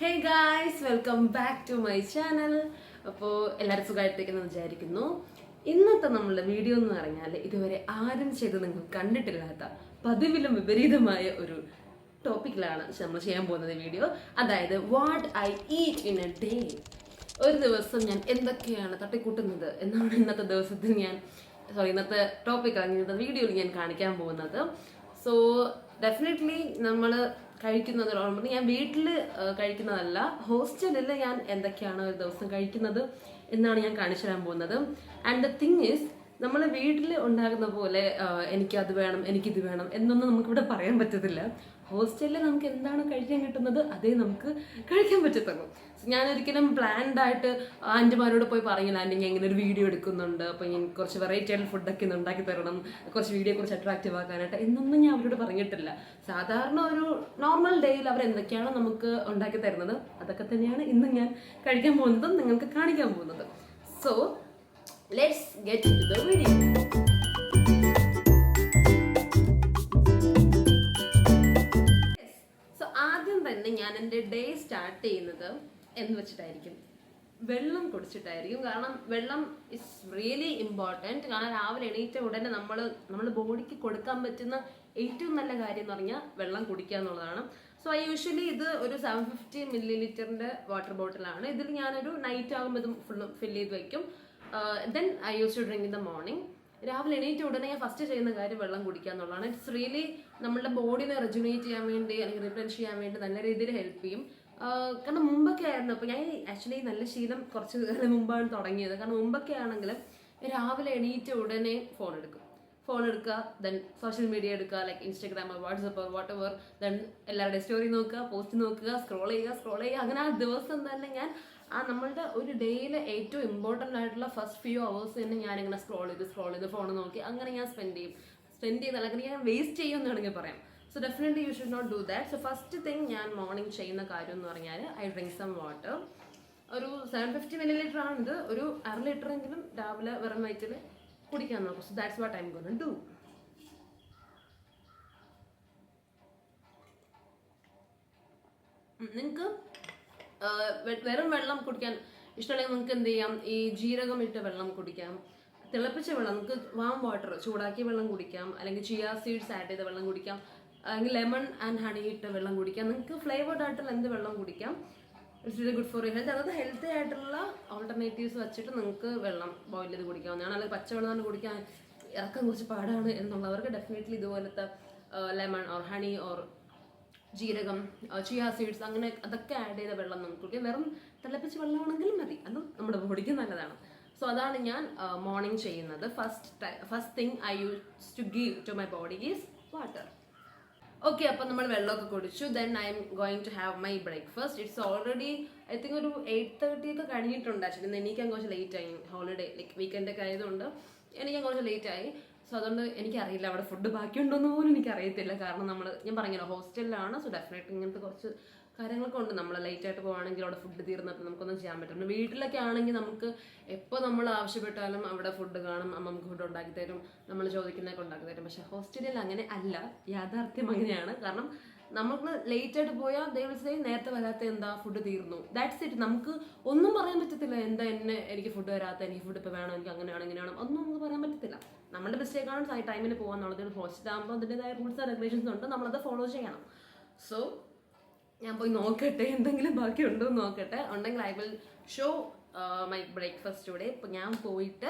Hey guys, welcome back to my channel. അപ്പോൾ എല്ലാവരും സുഖമായിട്ടേക്കെന്ന് വിചാരിക്കുന്നു. ഇന്നത്തെ നമ്മളുടെ വീഡിയോ എന്ന് പറഞ്ഞാൽ ഇതുവരെ ആരും ചെയ്ത് നിങ്ങൾ കണ്ടിട്ടില്ലാത്ത പതിവിലും വിപരീതമായ ഒരു ടോപ്പിക്കിലാണ് നമ്മൾ ചെയ്യാൻ പോകുന്നത് വീഡിയോ. അതായത് what I eat in A day. ഒരു ദിവസം ഞാൻ എന്തൊക്കെയാണ് തട്ടിക്കൂട്ടുന്നത് എന്നാണ് ഇന്നത്തെ ദിവസത്തിൽ ഇന്നത്തെ ടോപ്പിക്കാണ് ഇന്നത്തെ വീഡിയോയിൽ ഞാൻ കാണിക്കാൻ പോകുന്നത്. സോ ഡെഫിനറ്റ്ലി നമ്മൾ കഴിക്കുന്നത് ഓൾറെഡി ഞാൻ വീട്ടിൽ കഴിക്കുന്നതല്ല, ഹോസ്റ്റലിൽ ഞാൻ എന്തൊക്കെയാണ് ഒരു ദിവസം കഴിക്കുന്നത് എന്നാണ് ഞാൻ കാണിച്ചു തരാൻ പോകുന്നത്. ആൻഡ് ദ തിങ് ഈസ്, നമ്മൾ വീട്ടിൽ ഉണ്ടാകുന്ന പോലെ എനിക്കത് വേണം എനിക്കിത് വേണം എന്നൊന്നും നമുക്കിവിടെ പറയാൻ പറ്റത്തില്ല. ഹോസ്റ്റലിൽ നമുക്ക് എന്താണ് കഴിക്കാൻ കിട്ടുന്നത് അതേ നമുക്ക് കഴിക്കാൻ പറ്റത്തുള്ളൂ. ഞാനൊരിക്കലും പ്ലാൻഡ് ആയിട്ട് ആൻറ്റിമാരോട് പോയി പറഞ്ഞില്ല, ആൻറ്റി ഞാൻ ഇങ്ങനെ ഒരു വീഡിയോ എടുക്കുന്നുണ്ട്, അപ്പോൾ ഞാൻ കുറച്ച് വെറൈറ്റി ആയിട്ട് ഫുഡൊക്കെ ഒന്ന് ഉണ്ടാക്കി തരണം, കുറച്ച് വീഡിയോ കുറച്ച് അട്രാക്റ്റീവ് ആക്കാനായിട്ട് എന്നൊന്നും ഞാൻ അവരോട് പറഞ്ഞിട്ടില്ല. സാധാരണ ഒരു നോർമൽ ഡേയിൽ അവർ എന്തൊക്കെയാണ് നമുക്ക് ഉണ്ടാക്കി തരുന്നത് അതൊക്കെ തന്നെയാണ് ഇന്ന് ഞാൻ കഴിക്കാൻ പോകുന്നതും നിങ്ങൾക്ക് കാണിക്കാൻ പോകുന്നത്. So let's get into the video. So ആദ്യം തന്നെ ഞാൻ എൻ്റെ ഡേ സ്റ്റാർട്ട് ചെയ്യുന്നത് എന്ന് വെച്ചിട്ടായിരിക്കും, വെള്ളം കുടിച്ചിട്ടായിരിക്കും. കാരണം വെള്ളം ഇസ് റിയലി ഇമ്പോർട്ടൻറ്റ്. കാരണം രാവിലെ എണീറ്റ ഉടനെ നമ്മുടെ ബോഡിക്ക് കൊടുക്കാൻ പറ്റുന്ന ഏറ്റവും നല്ല കാര്യം എന്ന് പറഞ്ഞാൽ വെള്ളം കുടിക്കുക എന്നുള്ളതാണ്. സോ ഐ യൂഷ്വലി ഇത് ഒരു 750 ml വാട്ടർ ബോട്ടിലാണ്. ഇതിൽ ഞാനൊരു നൈറ്റ് ആകുമ്പോൾ ഇത് ഫുള്ളും ഫില്ല് ചെയ്ത് വയ്ക്കും. Then I use to drink in the morning. രാവിലെ എണീറ്റ ഉടനെ ഞാൻ ഫസ്റ്റ് ചെയ്യുന്ന കാര്യം വെള്ളം കുടിക്കുക എന്നുള്ളതാണ്. ഇറ്റ്സ് റിയലി നമ്മുടെ ബോഡിനെ റെജുനേറ്റ് ചെയ്യാൻ വേണ്ടി അല്ലെങ്കിൽ റിപ്ലൻഷ് ചെയ്യാൻ വേണ്ടി നല്ല രീതിയിൽ ഹെൽപ്പ് ചെയ്യും. കാരണം മുമ്പൊക്കെ ആയിരുന്നു, അപ്പോൾ ഞാൻ ആക്ച്വലി നല്ല ശീലം കുറച്ച് കാലം മുമ്പാണ് തുടങ്ങിയത്. കാരണം മുമ്പൊക്കെ ആണെങ്കിൽ രാവിലെ എണീറ്റ ഉടനെ ഫോൺ എടുക്കുക, ദെൻ സോഷ്യൽ മീഡിയ എടുക്കുക, like Instagram, WhatsApp, what ever, then എല്ലാവരുടെയും സ്റ്റോറി നോക്കുക, പോസ്റ്റ് നോക്കുക, സ്ക്രോൾ ചെയ്യുക. അങ്ങനെ ആ ദിവസം തന്നെ ഞാൻ നമ്മളുടെ ഒരു ഡേയിലെ ഏറ്റവും ഇമ്പോർട്ടൻ്റ് ആയിട്ടുള്ള ഫസ്റ്റ് ഫ്യൂ അവേഴ്സ് തന്നെ ഞാനിങ്ങനെ സ്ക്രോൾ ചെയ്ത് ഫോൺ നോക്കി അങ്ങനെ ഞാൻ സ്പെൻഡ് ചെയ്ത് അല്ലെങ്കിൽ ഞാൻ വേസ്റ്റ് ചെയ്യുമെന്ന് വേണമെങ്കിൽ പറയാം. So definitely you should not do that. So first thing ഞാൻ മോർണിംഗ് ചെയ്യുന്ന കാര്യം എന്ന് പറഞ്ഞാൽ ഐ ഡ്രിങ്ക് സം വാട്ടർ. ഒരു 750 ml ആണിത്. ഒരു 1/2 ലിറ്ററെങ്കിലും രാവിലെ വെറും വയറ്റിൽ കുടിക്കാൻ നോക്കും. So that's what I M gonna do. നിങ്ങൾക്ക് വെറും വെള്ളം കുടിക്കാൻ ഇഷ്ടമല്ലെങ്കിൽ നിങ്ങൾക്ക് എന്ത് ചെയ്യാം, ഈ ജീരകം ഇട്ട് വെള്ളം കുടിക്കാം, തിളപ്പിച്ച വെള്ളം, നമുക്ക് വാം വാട്ടർ ചൂടാക്കിയ വെള്ളം കുടിക്കാം, അല്ലെങ്കിൽ ചിയ സീഡ്സ് ആഡ് ചെയ്ത വെള്ളം കുടിക്കാം, അല്ലെങ്കിൽ ലെമൺ ആൻഡ് ഹണി ഇട്ട് വെള്ളം കുടിക്കാം. നിങ്ങൾക്ക് ഫ്ലേവേർഡ് ആയിട്ടുള്ള എന്ത് വെള്ളം കുടിക്കാം. It's very good for you health. അതായത് ഹെൽത്തി ആയിട്ടുള്ള ഓൾട്ടർനേറ്റീവ്സ് വെച്ചിട്ട് നിങ്ങൾക്ക് വെള്ളം ബോയിൽ ചെയ്ത് കുടിക്കാവുന്നതാണ്. അല്ലെങ്കിൽ പച്ചവെള്ളം തന്നെ കുടിക്കാൻ ഇറക്കാൻ കുറച്ച് പാടാണ് എന്നുള്ളവർക്ക് ഡെഫിനറ്റ്ലി ഇതുപോലത്തെ ലെമൺ ഓർ ഹണി ഓർ ജീരകം, ചിയ സീഡ്സ് അങ്ങനെ അതൊക്കെ ആഡ് ചെയ്ത വെള്ളം നമുക്ക് കുടിക്കാം. വെറും തിളപ്പിച്ച വെള്ളമാണെങ്കിലും മതി, അതും നമ്മുടെ ബോഡിക്ക് നല്ലതാണ്. സോ അതാണ് ഞാൻ മോർണിംഗ് ചെയ്യുന്നത്. First thing I use to give to my body is water. Okay, അപ്പം നമ്മൾ വെള്ളമൊക്കെ കുടിച്ചു. Then I'm going to have my breakfast. It's already I think ഒരു 8:30 ഒക്കെ കഴിഞ്ഞിട്ടുണ്ട്. ആക്ച്വലി ഇന്ന് എണീക്കാൻ കുറച്ച് ലേറ്റ് ആയി. ഹോളിഡേ ലൈക്ക് വീക്കെൻഡൊക്കെ ആയതുകൊണ്ട് എണീക്കാൻ കുറച്ച് ലേറ്റ് ആയി. സോ അതുകൊണ്ട് എനിക്കറിയില്ല അവിടെ ഫുഡ് ബാക്കിയുണ്ടോയെന്ന് പോലും എനിക്കറിയത്തില്ല. കാരണം ഞാൻ പറഞ്ഞല്ലോ ഹോസ്റ്റലിലാണ്. സോ ഡെഫിനറ്റ്ലി ഇങ്ങനത്തെ കുറച്ച് കാര്യങ്ങളൊക്കെ ഉണ്ട്. നമ്മൾ ലേറ്റ് ആയിട്ട് പോകുകയാണെങ്കിൽ അവിടെ ഫുഡ് തീർന്നപ്പോൾ നമുക്കൊന്നും ചെയ്യാൻ പറ്റില്ല. വീട്ടിലൊക്കെ ആണെങ്കിൽ നമുക്ക് എപ്പോൾ നമ്മൾ ആവശ്യപ്പെട്ടാലും അവിടെ ഫുഡ് കാണും, അമ്മ നമുക്ക് ഫുഡ് ഉണ്ടാക്കി തരും, നമ്മൾ ചോദിക്കുന്നതൊക്കെ ഉണ്ടാക്കി തരും. പക്ഷേ ഹോസ്റ്റലിൽ അങ്ങനെ അല്ല, യാഥാർത്ഥ്യം അങ്ങനെയാണ്. കാരണം നമുക്ക് ലേറ്റ് ആയിട്ട് പോയാൽ ദൈവം നേരത്തെ വരാത്ത എന്താ ഫുഡ് തീർന്നു, ദാറ്റ്സ് ഇറ്റ്. നമുക്ക് ഒന്നും പറയാൻ പറ്റത്തില്ല, എന്താ എനിക്ക് ഫുഡ് വരാത്ത, എനിക്ക് ഫുഡ് ഇപ്പോൾ വേണം, എനിക്ക് അങ്ങനെയാണ് ഇങ്ങനെയാണ് ഒന്നും നമുക്ക് പറയാൻ പറ്റത്തില്ല. നമ്മുടെ മിസ്റ്റേക്കാണ് ടൈമിന് പോകാന്നുള്ളത്. ഹോസ്റ്റലാകുമ്പോൾ അതിൻ്റെതായ റൂൾസ് ആൻഡ് റെഗുലേഷൻസ് ഉണ്ട്, നമ്മളത് ഫോളോ ചെയ്യണം. സോ ഞാൻ പോയി നോക്കട്ടെ, എന്തെങ്കിലും ബാക്കി ഉണ്ടോ എന്ന് നോക്കട്ടെ. ഉണ്ടെങ്കിൽ I will show my breakfast today. ഇപ്പം ഞാൻ പോയിട്ട്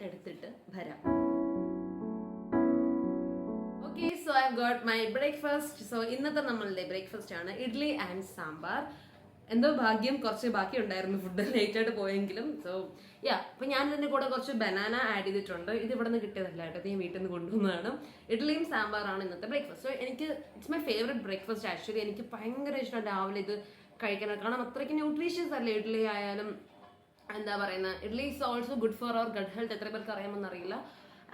എടുത്തിട്ട് വരാം. Okay, so I got my breakfast. So ഇന്നത്തെ നമ്മളുടെ ബ്രേക്ക്ഫാസ്റ്റ് ആണ് ഇഡ്ലി ആൻഡ് സാമ്പാർ. എന്തോ ഭാഗ്യം കുറച്ച് ബാക്കി ഉണ്ടായിരുന്നു ഫുഡ് ലേറ്റ് ആയിട്ട് പോയെങ്കിലും. സോ അപ്പം ഞാൻ ഇതിൻ്റെ കൂടെ കുറച്ച് ബനാന ആഡ് ചെയ്തിട്ടുണ്ട്. ഇത് ഇവിടെ നിന്ന് കിട്ടിയതല്ല കേട്ടോ, ഇത് ഞാൻ വീട്ടിൽ നിന്ന് കൊണ്ടുവന്നതാണ്. ഇഡ്ലിയും സാമ്പാറാണ് ഇന്നത്തെ breakfast. So it's my favourite breakfast actually. എനിക്ക് ഭയങ്കര ഇഷ്ടമാണ് രാവിലെ ഇത് കഴിക്കണം. കാരണം അത്രയ്ക്ക് ന്യൂട്രീഷ്യസ് അല്ലേ ഇഡ്ലി ആയാലും. എന്താ പറയുന്നത്, idli is also good for our gut health. എത്ര പേർക്ക് അറിയാമെന്ന് അറിയില്ല.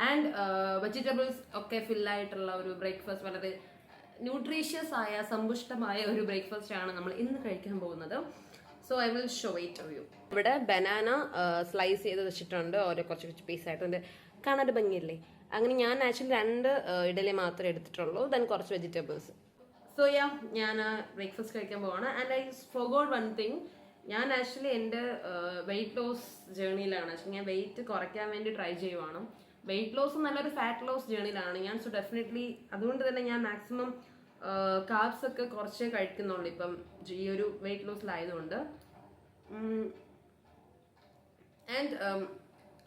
ആൻഡ് വെജിറ്റബിൾസ് ഒക്കെ ഫില്ലായിട്ടുള്ള ഒരു ബ്രേക്ക്ഫാസ്റ്റ്, വളരെ ന്യൂട്രീഷ്യസ് ആയ സമ്പുഷ്ടമായ ഒരു ബ്രേക്ക്ഫാസ്റ്റ് ആണ് നമ്മൾ ഇന്ന് കഴിക്കാൻ പോകുന്നത്. So I will show it to you. ഇവിടെ ബനാന സ്ലൈസ് ചെയ്ത് വെച്ചിട്ടുണ്ട്, ഓരോ കുറച്ച് പീസായിട്ട്. എൻ്റെ കാണാൻ ഭംഗിയില്ലേ? അങ്ങനെ ഞാൻ ആക്ച്വലി 2 ഇഡലി മാത്രമേ എടുത്തിട്ടുള്ളൂ. ദെൻ കുറച്ച് വെജിറ്റബിൾസ്. സോ യാ ഞാൻ ബ്രേക്ക്ഫാസ്റ്റ് കഴിക്കാൻ പോവാണ്. And I forgot one thing. ഞാൻ ആക്ച്വലി എൻ്റെ വെയിറ്റ് ലോസ് ജേർണിയിലാണ്. ആക്ച്വലി ഞാൻ വെയിറ്റ് കുറയ്ക്കാൻ വേണ്ടി ട്രൈ ചെയ്യുവാണ്. വെയിറ്റ് ലോസ് നല്ലൊരു ഫാറ്റ് ലോസ് ജേർണിയിലാണ് ഞാൻ. സോ ഡെഫിനറ്റ്ലി അതുകൊണ്ട് തന്നെ ഞാൻ മാക്സിമം കാർബ്സ് ഒക്കെ കുറച്ചേ കഴിക്കുന്നുള്ളൂ ഇപ്പം ഈ ഒരു വെയിറ്റ് ലോസിലായതുകൊണ്ട്. ആൻഡ്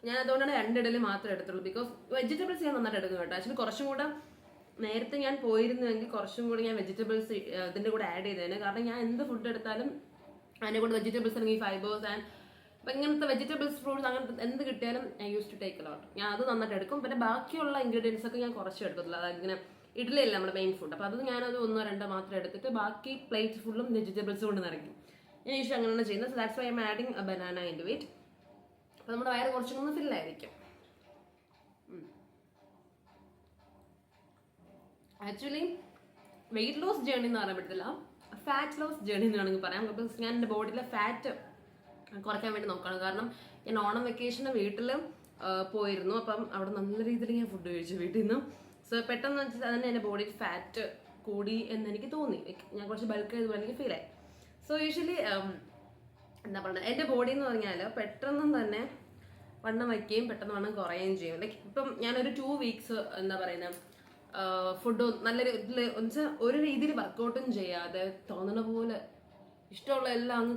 ഞാൻ അതുകൊണ്ടാണ് 2 ഇഡലി മാത്രമേ എടുത്തുള്ളൂ. ബിക്കോസ് വെജിറ്റബിൾസ് ഞാൻ നന്നായിട്ട് എടുക്കും കേട്ടോ. ആക്ച്വലി കുറച്ചും കൂടെ നേരത്തെ ഞാൻ പോയിരുന്നുവെങ്കിൽ കുറച്ചും കൂടി ഞാൻ വെജിറ്റബിൾസ് ഇതിൻ്റെ കൂടെ ആഡ് ചെയ്തേനെ. കാരണം ഞാൻ എന്ത് ഫുഡ് എടുത്താലും അതിനെ കൂടെ വെജിറ്റബിൾസ് അല്ലെങ്കിൽ ഫൈബേഴ്സ് ആൻഡ് അപ്പം ഇങ്ങനത്തെ വെജിറ്റബിൾസ് ഫ്രൂട്ട്സ് അങ്ങനത്തെ എന്ത് കിട്ടിയാലും I use to take lot. ഞാൻ അത് നന്നായിട്ട് എടുക്കും. പിന്നെ ബാക്കിയുള്ള ഇൻഗ്രീഡിയൻസ് ഒക്കെ ഞാൻ കുറച്ച് എടുക്കത്തില്ല. അതായത് ഇങ്ങനെ ഇഡ്ഡലിയല്ല നമ്മുടെ മെയിൻ ഫുഡ്. അപ്പോൾ അത് ഞാനത് 1-2 മാത്രം എടുത്തിട്ട് ബാക്കി പ്ലേറ്റ് ഫുള്ളും വെജിറ്റബിൾസ് കൊണ്ട് നിറയ്ക്കും. ഞാൻ യൂഷ്വലി അങ്ങനെയാണ് ചെയ്യുന്നത്. So that's why I'm adding a banana into it. അപ്പോൾ നമ്മുടെ വയറ് കുറച്ചും കൂടി ഫില്ലായിരിക്കും. ആക്ച്വലി വെയിറ്റ് ലോസ് ജേർണി എന്ന് പറയാൻ പറ്റത്തില്ല, ഫാറ്റ് ലോസ് ജേർണി എന്ന് വേണമെങ്കിൽ പറയാം. അപ്പോൾ ഞാൻ എൻ്റെ ബോഡിയിലെ ഫാറ്റ് കുറയ്ക്കാൻ വേണ്ടി നോക്കുകയാണ്. കാരണം ഞാൻ ഓണം വെക്കേഷന് വീട്ടിൽ പോയിരുന്നു. അപ്പം അവിടെ നല്ല രീതിയിൽ ഞാൻ ഫുഡ് കഴിച്ചു വീട്ടിൽ നിന്ന്. സോ പെട്ടെന്ന് വെച്ചാൽ തന്നെ എൻ്റെ ബോഡിയിൽ ഫാറ്റ് കൂടി എന്ന് എനിക്ക് തോന്നി. ഞാൻ കുറച്ച് ബൾക്ക് ചെയ്തപ്പോൾ എനിക്ക് ഫീൽ ആയി. സോ യൂഷ്വലി എന്താ പറയുക, എൻ്റെ ബോഡി എന്ന് പറഞ്ഞാൽ പെട്ടെന്ന് തന്നെ വണ്ണം വയ്ക്കുകയും പെട്ടെന്ന് വണ്ണം കുറയുകയും ചെയ്യും. ലൈക്ക് ഇപ്പം ഞാനൊരു 2 വീക്സ് എന്താ പറയുന്നത് ഫുഡ് നല്ല ഒരു രീതിയിൽ വർക്കൗട്ടും ചെയ്യാതെ തോന്നുന്ന പോലെ ഇഷ്ടമുള്ള എല്ലാം അങ്ങ്